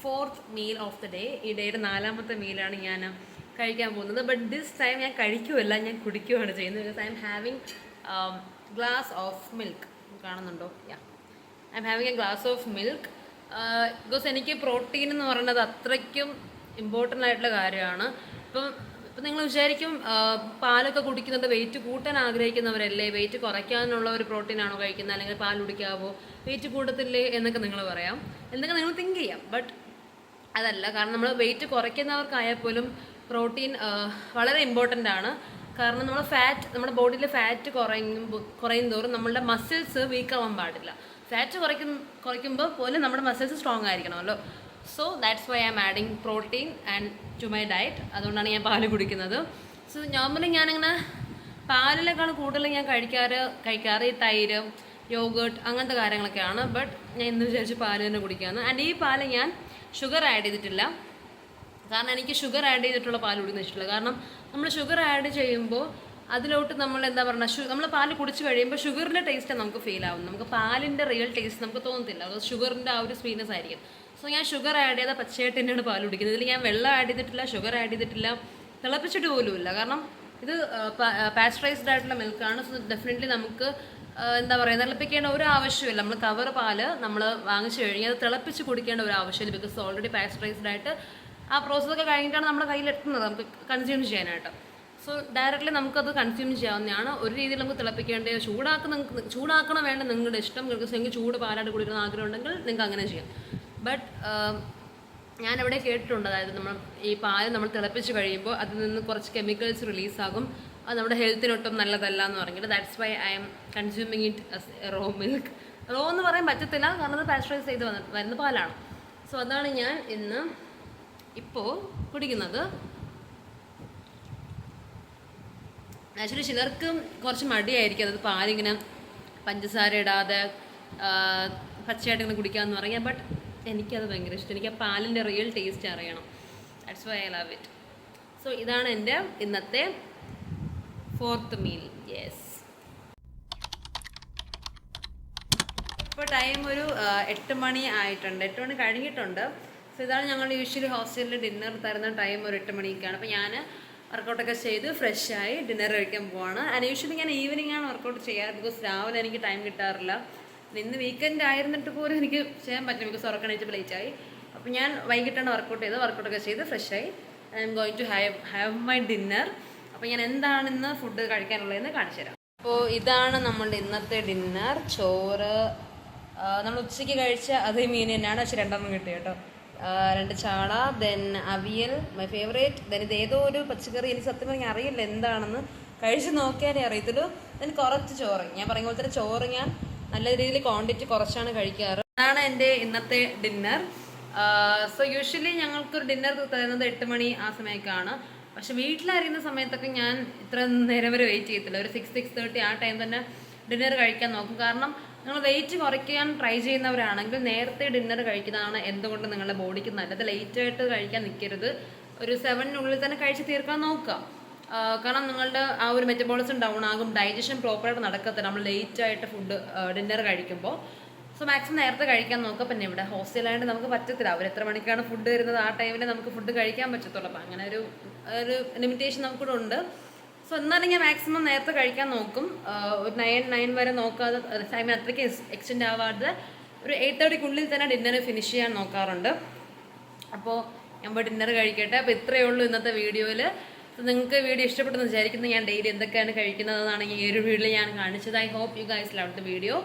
4th meal of the day. ഈ ഡേയുടെ 4ാമത്തെ മീലാണ് ഞാൻ കഴിക്കാൻ പോകുന്നത്. ബട്ട് ദിസ് ടൈം ഞാൻ കഴിക്കുമല്ല, ഞാൻ കുടിക്കുകയാണ് ചെയ്യുന്നത്. Because I am having glass of milk. കാണുന്നുണ്ടോ? Yeah, I am having a glass of milk. Because എനിക്ക് പ്രോട്ടീൻ എന്ന് പറയുന്നത് അത്രയ്ക്കും ഇമ്പോർട്ടൻ്റ് ആയിട്ടുള്ള കാര്യമാണ്. ഇപ്പം നിങ്ങൾ വിചാരിക്കും പാലൊക്കെ കുടിക്കുന്നത് വെയിറ്റ് കൂട്ടാൻ ആഗ്രഹിക്കുന്നവരല്ലേ, വെയിറ്റ് കുറയ്ക്കാനുള്ള ഒരു പ്രോട്ടീനാണോ കഴിക്കുന്നത്, അല്ലെങ്കിൽ പാൽ കുടിക്കാവോ, വെയിറ്റ് കൂട്ടത്തില്ലേ എന്നൊക്കെ നിങ്ങൾ പറയാം, എന്നൊക്കെ നിങ്ങൾ തിങ്ക് ചെയ്യാം. ബട്ട് അതല്ല. കാരണം നമ്മൾ വെയിറ്റ് കുറയ്ക്കുന്നവർക്കായാൽ പോലും പ്രോട്ടീൻ വളരെ ഇമ്പോർട്ടൻ്റ് ആണ്. കാരണം നമ്മുടെ ബോഡിയിലെ ഫാറ്റ് കുറയും തോറും നമ്മളുടെ മസിൽസ് വീക്ക് ആവാൻ പാടില്ല. ഫാറ്റ് കുറയ്ക്കുമ്പോൾ പോലും നമ്മുടെ മസിൽസ് സ്ട്രോങ് ആയിരിക്കണമല്ലോ. So that's why I am adding protein and to my diet. അതുകൊണ്ടാണ് ഞാൻ പാല് കുടിക്കുന്നത്. സോ നോർമലി ഞാനിങ്ങനെ പാലിനേക്കാളും കൂടുതൽ ഞാൻ കഴിക്കാറ് ഈ തൈര്, യോഗേർട്ട് അങ്ങനത്തെ കാര്യങ്ങളൊക്കെയാണ്. ബട്ട് ഞാൻ ഇന്ന് വിചാരിച്ച് പാല് തന്നെ കുടിക്കാമെന്ന്. ആൻഡ് ഈ പാല് ഞാൻ ഷുഗർ ആഡ് ചെയ്തിട്ടില്ല. കാരണം എനിക്ക് ഷുഗർ ആഡ് ചെയ്തിട്ടുള്ള പാൽ കുടിക്കുന്ന ഇഷ്ടമില്ല. കാരണം നമ്മൾ ഷുഗർ ആഡ് ചെയ്യുമ്പോൾ അതിലോട്ട് നമ്മൾ എന്താ പറയുക, നമ്മൾ പാല് കുടിച്ച് കഴിയുമ്പോൾ ഷുഗറിൻ്റെ ടേസ്റ്റ് നമുക്ക് ഫീൽ ആവും. നമുക്ക് പാലിൻ്റെ റിയൽ ടേസ്റ്റ് നമുക്ക് തോന്നത്തില്ല. അത് ഷുഗറിൻ്റെ ആ ഒരു സ്വീറ്റ്നെസ് ആയിരിക്കും. സോ ഞാൻ ഷുഗർ ആഡ് ചെയ്ത പച്ചയായിട്ട് തന്നെയാണ് പാൽ കുടിക്കുന്നത്. ഇതിൽ ഞാൻ വെള്ളം ആഡ് ചെയ്തിട്ടില്ല, ഷുഗർ ആഡ് ചെയ്തിട്ടില്ല, തിളപ്പിച്ചിട്ട് പോലുമില്ല. കാരണം ഇത് പാസ്ചറൈസ്ഡ് ആയിട്ടുള്ള മിൽക്കാണ്. സോ ഡെഫിനറ്റ്ലി നമുക്ക് എന്താ പറയുക, തിളപ്പിക്കേണ്ട ഒരു ആവശ്യമില്ല. നമ്മൾ കവർ പാല് നമ്മൾ വാങ്ങിച്ചു കഴിഞ്ഞാൽ അത് തിളപ്പിച്ച് കുടിക്കേണ്ട ഒരു ആവശ്യമില്ല. ബിക്കോസ് ഓൾറെഡി പാസ്ചറൈസ്ഡ് ആയിട്ട് ആ പ്രോസസ്സൊക്കെ കഴിഞ്ഞിട്ടാണ് നമ്മുടെ കയ്യിലെത്തുന്നത് നമുക്ക് കൺസ്യൂം ചെയ്യാനായിട്ട്. സോ ഡയറക്റ്റ്ലി നമുക്കത് കൺസ്യൂം ചെയ്യാവുന്നതാണ്. ഒരു രീതിയിൽ നമുക്ക് തിളപ്പിക്കേണ്ടത് ചൂടാക്കണം വേണ്ട നിങ്ങളുടെ ഇഷ്ടം. നിങ്ങൾക്ക് ചൂട് പാലായിട്ട് കുടിക്കുന്ന ആഗ്രഹം ഉണ്ടെങ്കിൽ നിങ്ങൾക്ക് അങ്ങനെ ചെയ്യാം. ബട്ട് ഞാനിവിടെ കേട്ടിട്ടുണ്ട്, അതായത് നമ്മൾ ഈ പാല് നമ്മൾ തിളപ്പിച്ച് കഴിയുമ്പോൾ അതിൽ നിന്ന് കുറച്ച് കെമിക്കൽസ് റിലീസാകും, അത് നമ്മുടെ ഹെൽത്തിനൊട്ടും നല്ലതല്ല എന്ന് പറഞ്ഞിട്ട്. That's why I'm consuming it raw milk. Raw എന്ന് പറയാൻ പറ്റത്തില്ല, കാരണം അത് പാസ്ചറൈസ് ചെയ്ത് വരുന്ന പാലാണ്. സോ അതാണ് ഞാൻ ഇന്ന് ഇപ്പോൾ കുടിക്കുന്നത്. ആക്ച്വലി ചിലർക്ക് കുറച്ച് മടിയായിരിക്കും അത് പാലിങ്ങനെ പഞ്ചസാര ഇടാതെ പച്ചയായിട്ട് ഇങ്ങനെ കുടിക്കാമെന്ന് പറയാം. ബട്ട് എനിക്കത് ഭയങ്കര ഇഷ്ടം. എനിക്ക് ആ പാലിൻ്റെ റിയൽ ടേസ്റ്റ് അറിയണം. That's why I love it. So ഇതാണ് എൻ്റെ ഇന്നത്തെ 4th മീൽ. യെസ്. ഇപ്പോൾ ടൈം ഒരു 8 മണി ആയിട്ടുണ്ട്. 8 മണി കഴിഞ്ഞിട്ടുണ്ട്. സോ ഇതാണ് ഞങ്ങൾ യൂഷ്വലി ഹോസ്റ്റലിൽ ഡിന്നർ തരുന്ന ടൈം, ഒരു 8 മണിക്കാണ്. അപ്പോൾ ഞാൻ വർക്കൗട്ടൊക്കെ ചെയ്ത് ഫ്രഷായി ഡിന്നർ കഴിക്കാൻ പോവാണ്. ആൻഡ് യൂഷ്വലി ഞാൻ ഈവനിങ് ആണ് വർക്കൗട്ട് ചെയ്യാറ്. ബിക്കോസ് രാവിലെ എനിക്ക് ടൈം കിട്ടാറില്ല. ഇന്ന് വീക്കെൻഡ് ആയിരുന്നിട്ട് പോലും എനിക്ക് ചെയ്യാൻ പറ്റും, ബിക്കോസ് ഉറക്കണേച്ചപ്പോൾ ലേറ്റായി. അപ്പോൾ ഞാൻ വൈകിട്ടാണ് വർക്കൗട്ടൊക്കെ ചെയ്ത് ഫ്രഷായി I'm going to have my dinner. അപ്പോൾ ഞാൻ എന്താണ് ഇന്ന് ഫുഡ് കഴിക്കാനുള്ളതെന്ന് കാണിച്ചു തരാം. അപ്പോൾ ഇതാണ് നമ്മളുടെ ഇന്നത്തെ ഡിന്നർ. ചോറ് നമ്മൾ ഉച്ചയ്ക്ക് കഴിച്ച അതേ മീൻ തന്നെയാണ്, പക്ഷേ 2 കിട്ടി കേട്ടോ. 2 ചാള, then avial my favourite, then ഇത് ഏതോ ഒരു പച്ചക്കറി, എനിക്ക് സത്യം പറഞ്ഞാൽ അറിയില്ല എന്താണെന്ന്, കഴിച്ച് നോക്കിയാലേ അറിയത്തുള്ളൂ. ദെൻ കുറച്ച് ചോറ്, ഞാൻ പറയുന്ന പോലെ തന്നെ ചോറ് ഞാൻ നല്ല രീതിയിൽ ക്വാണ്ടിറ്റി കുറച്ചാണ് കഴിക്കാറ്. അതാണ് എൻ്റെ ഇന്നത്തെ ഡിന്നർ. സോ യൂഷ്വലി ഞങ്ങൾക്കൊരു ഡിന്നർ തരുന്നത് 8 മണി ആ സമയമൊക്കെയാണ്. പക്ഷെ വീട്ടിലറിയുന്ന സമയത്തൊക്കെ ഞാൻ ഇത്ര നേരം വരെ വെയിറ്റ് ചെയ്യത്തില്ല. ഒരു 6-6:30 ആ ടൈം തന്നെ ഡിന്നർ കഴിക്കാൻ നോക്കും. കാരണം നിങ്ങൾ വെയിറ്റ് കുറയ്ക്കാൻ ട്രൈ ചെയ്യുന്നവരാണെങ്കിൽ നേരത്തെ ഡിന്നർ കഴിക്കുന്നതാണ് എന്തുകൊണ്ട് നിങ്ങളുടെ ബോഡിക്ക് നല്ലത്. ലേറ്റായിട്ട് കഴിക്കാൻ നിൽക്കരുത്. ഒരു 7-നുള്ളിൽ തന്നെ കഴിച്ച് തീർക്കാൻ നോക്കുക. കാരണം നിങ്ങളുടെ ആ ഒരു മെറ്റബോളിസം ഡൗൺ ആകും, ഡൈജഷൻ പ്രോപ്പറായിട്ട് നടക്കത്തില്ല നമ്മൾ ലേറ്റായിട്ട് ഡിന്നർ കഴിക്കുമ്പോൾ. സോ മാക്സിമം നേരത്തെ കഴിക്കാൻ നോക്കുക. പിന്നെ ഇവിടെ ഹോസ്റ്റലായിട്ട് നമുക്ക് പറ്റത്തില്ല, അവർ എത്ര മണിക്കാണ് ഫുഡ് വരുന്നത് ആ ടൈമിൽ നമുക്ക് ഫുഡ് കഴിക്കാൻ പറ്റത്തുള്ളൂ. അപ്പം അങ്ങനെ ഒരു ലിമിറ്റേഷൻ നമുക്കിവിടെ ഉണ്ട്. സോ എന്നാലും ഞാൻ മാക്സിമം നേരത്തെ കഴിക്കാൻ നോക്കും. ഒരു 9 വരെ നോക്കാതെ, ടൈമിന് അത്രയ്ക്ക് എക്സ്റ്റെൻഡ് ആവാതെ ഒരു 8:30-ക്കുള്ളിൽ തന്നെ ഡിന്നർ ഫിനിഷ് ചെയ്യാൻ നോക്കാറുണ്ട്. അപ്പോൾ ഞാൻ പോയി ഡിന്നർ കഴിക്കട്ടെ. അപ്പോൾ ഇത്രയേ ഉള്ളൂ ഇന്നത്തെ വീഡിയോയിൽ. നിങ്ങൾക്ക് വീഡിയോ ഇഷ്ടപ്പെട്ടെന്ന് വിചാരിക്കുന്നത്. ഞാൻ ഡെയിലി എന്തൊക്കെയാണ് കഴിക്കുന്നതെന്നാണ് ഈ ഒരു വീഡിയോയിൽ ഞാൻ കാണിച്ചത്. I hope you guys love the video.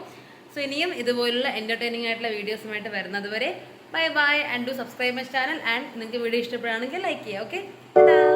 So ഇനിയും ഇതുപോലുള്ള എൻ്റർടൈനിങ് ആയിട്ടുള്ള വീഡിയോസുമായിട്ട് വരുന്നത് വരെ bye and do subscribe my channel. And നിങ്ങൾക്ക് വീഡിയോ ഇഷ്ടപ്പെടുകയാണെങ്കിൽ ലൈക്ക് ചെയ്യുക. ഓക്കെ.